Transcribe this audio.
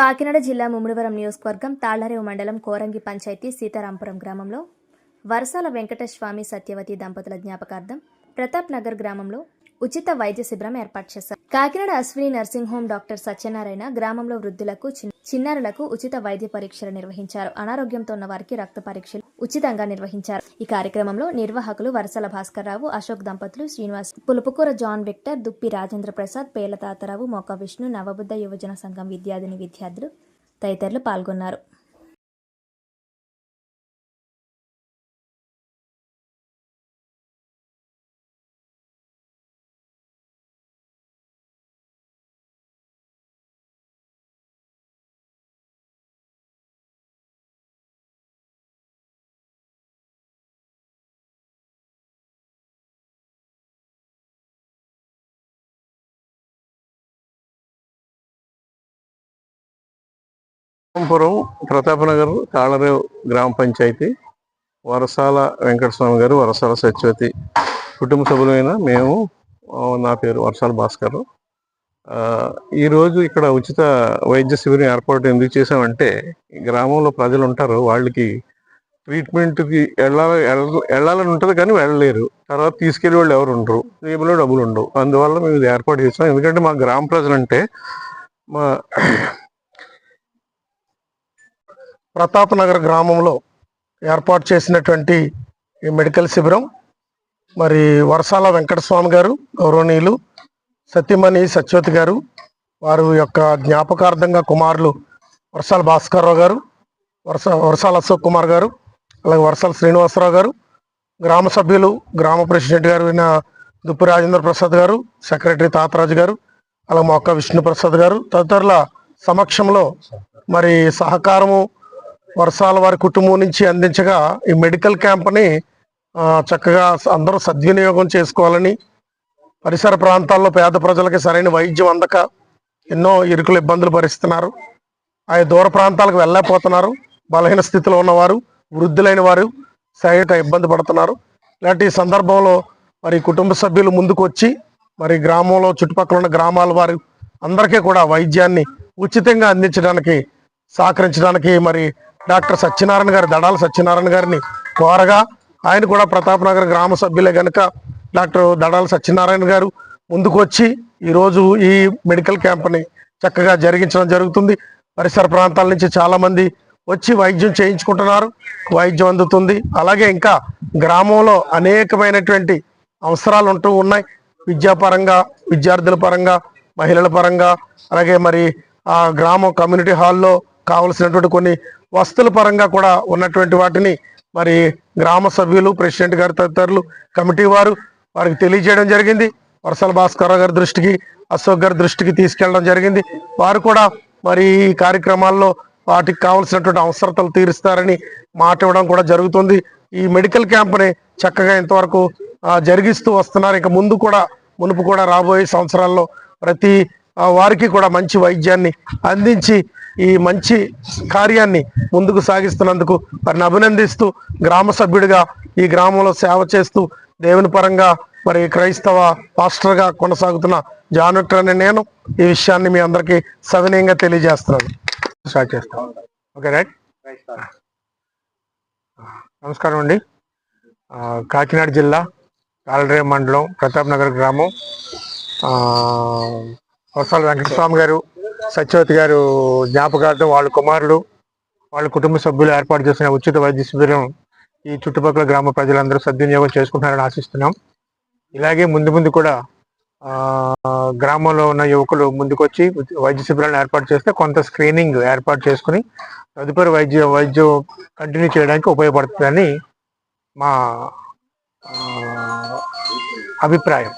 కాకినాడ జిల్లా ముమ్మిడివరం నియోజకవర్గం తాళ్లరేవు మండలం కోరంగి పంచాయతీ సీతారాంపురం గ్రామంలో వరసాల వెంకటస్వామి సత్యవతి దంపతుల జ్ఞాపకార్థం ప్రతాప్ నగర్ గ్రామంలో ఉచిత వైద్య శిబిరం ఏర్పాటు చేశారు. Kakinada Ashwini nursing home doctor Satyanarayana గ్రామంలో వృద్ధులకు చిన్నారులకు ఉచిత వైద్య పరీక్షలు నిర్వహించారు. అనారోగ్యంతో ఉన్న వారికి రక్త పరీక్షలు ఉచితంగా నిర్వహించారు. ఈ కార్యక్రమంలో నిర్వాహకులు వరసల భాస్కర్రావు, అశోక్ దంపతులు, శ్రీనివాస్, పులుపుకూర జాన్ విక్టర్, దుప్పి రాజేంద్ర ప్రసాద్, పేల తాతారావు, మోకా విష్ణు, నవబుద్ధ యువజన సంఘం విద్యార్థులు తదితరులు పాల్గొన్నారు. పురం ప్రతాప్ నగర్ తాళరేవు గ్రామ పంచాయతీ వరసాల వెంకటస్వామి గారు, వరసాల సత్యవతి కుటుంబ సభ్యులైన మేము, నా పేరు వరసాల భాస్కర్. ఈరోజు ఇక్కడ ఉచిత వైద్య శిబిరం ఏర్పాటు ఎందుకు చేసామంటే, గ్రామంలో ప్రజలు ఉంటారు, వాళ్ళకి ట్రీట్మెంట్కి వెళ్ళాలని ఉంటుంది కానీ వెళ్ళలేరు. తర్వాత తీసుకెళ్లే వాళ్ళు ఎవరు ఉండరు, జేబులో డబ్బులు ఉండవు. అందువల్ల మేము ఇది ఏర్పాటు చేసాం. ఎందుకంటే మా గ్రామ ప్రజలంటే మా ప్రతాప్ నగర్ గ్రామంలో ఏర్పాటు చేసినటువంటి ఈ మెడికల్ శిబిరం మరి వరసాల వెంకటస్వామి గారు, గౌరవనీయులు సత్యమణి సత్యవతి గారు, వారి యొక్క జ్ఞాపకార్థంగా కుమారులు వరసాల భాస్కర్రావు గారు, వరసాల అశోక్ కుమార్ గారు, అలాగే వరసాల శ్రీనివాసరావు గారు, గ్రామ సభ్యులు, గ్రామ ప్రెసిడెంట్ గారు అయిన దుప్పి రాజేంద్ర ప్రసాద్ గారు, సెక్రటరీ తాతరాజు గారు, అలాగే మొక్క విష్ణుప్రసాద్ గారు తదితరుల సమక్షంలో మరి సహకారము వరసాల వారి కుటుంబం నుంచి అందించగా ఈ మెడికల్ క్యాంప్ని చక్కగా అందరూ సద్వినియోగం చేసుకోవాలని, పరిసర ప్రాంతాల్లో పేద ప్రజలకి సరైన వైద్యం అందక ఎన్నో ఇరుకులు ఇబ్బందులు భరిస్తున్నారు. ఆ దూర ప్రాంతాలకు వెళ్ళలేకపోతున్నారు. బలహీన స్థితిలో ఉన్నవారు, వృద్ధులైన వారు సైనిక ఇబ్బంది పడుతున్నారు. ఇలాంటి సందర్భంలో మరి కుటుంబ సభ్యులు ముందుకు వచ్చి మరి గ్రామంలో చుట్టుపక్కల ఉన్న గ్రామాల వారు అందరికీ కూడా వైద్యాన్ని ఉచితంగా అందించడానికి సహకరించడానికి మరి డాక్టర్ సత్యనారాయణ గారు, దడాల సత్యనారాయణ గారిని కోరగా, ఆయన కూడా ప్రతాప్ నగర్ గ్రామ సభ్యులే కనుక డాక్టర్ దడాల సత్యనారాయణ గారు ముందుకు వచ్చి ఈరోజు ఈ మెడికల్ క్యాంప్ని చక్కగా జరిగించడం జరుగుతుంది. పరిసర ప్రాంతాల నుంచి చాలామంది వచ్చి వైద్యం చేయించుకుంటున్నారు, వైద్యం అందుతుంది. అలాగే ఇంకా గ్రామంలో అనేకమైనటువంటి అవసరాలు ఉంటూ ఉన్నాయి. విద్యాపరంగా, విద్యార్థుల పరంగా, మహిళల పరంగా, అలాగే మరి ఆ గ్రామం కమ్యూనిటీ హాల్లో కావలసినటువంటి కొన్ని వస్తువుల పరంగా కూడా ఉన్నటువంటి వాటిని మరి గ్రామ సభ్యులు, ప్రెసిడెంట్ గారు తదితరులు కమిటీ వారికి తెలియజేయడం జరిగింది. వరసాల భాస్కర్ గారి దృష్టికి, అశోక్ గారి దృష్టికి తీసుకెళ్ళడం జరిగింది. వారు కూడా మరి ఈ కార్యక్రమాల్లో వాటికి కావలసినటువంటి అవసరతలు తీరుస్తారని మాట ఇవ్వడం కూడా జరుగుతుంది. ఈ మెడికల్ క్యాంప్ని చక్కగా ఇంతవరకు జరిగిస్తూ వస్తున్నారు. ఇక మునుపు కూడా రాబోయే సంవత్సరాల్లో ప్రతి వారికి కూడా మంచి వైద్యాన్ని అందించి ఈ మంచి కార్యాన్ని ముందుకు సాగిస్తున్నందుకు వారిని అభినందిస్తూ, గ్రామ సభ్యుడిగా ఈ గ్రామంలో సేవ చేస్తూ దేవుని పరంగా మరి క్రైస్తవ పాస్టర్గా కొనసాగుతున్న జాన్ విక్టర్ అనే నేను ఈ విషయాన్ని మీ అందరికీ సవినయంగా తెలియజేస్తున్నాను. స్టార్ట్ చేస్తాను. Okay, right. నమస్కారం అండి. కాకినాడ జిల్లా తాళరేవు మండలం ప్రతాప్ నగర్ గ్రామం వరసాల వెంకటస్వామి గారు, సత్యవతి గారు జ్ఞాపకార్థం వాళ్ళ కుమారులు, వాళ్ళ కుటుంబ సభ్యులు ఏర్పాటు చేసిన ఉచిత వైద్య శిబిరం ఈ చుట్టుపక్కల గ్రామ ప్రజలందరూ సద్వినియోగం చేసుకుంటున్నారని ఆశిస్తున్నాం. ఇలాగే ముందు కూడా గ్రామంలో ఉన్న యువకులు ముందుకొచ్చి వైద్య శిబిరాలను ఏర్పాటు చేస్తే కొంత స్క్రీనింగ్ ఏర్పాటు చేసుకుని తదుపరి వైద్యం కంటిన్యూ చేయడానికి ఉపయోగపడుతుందని మా అభిప్రాయం.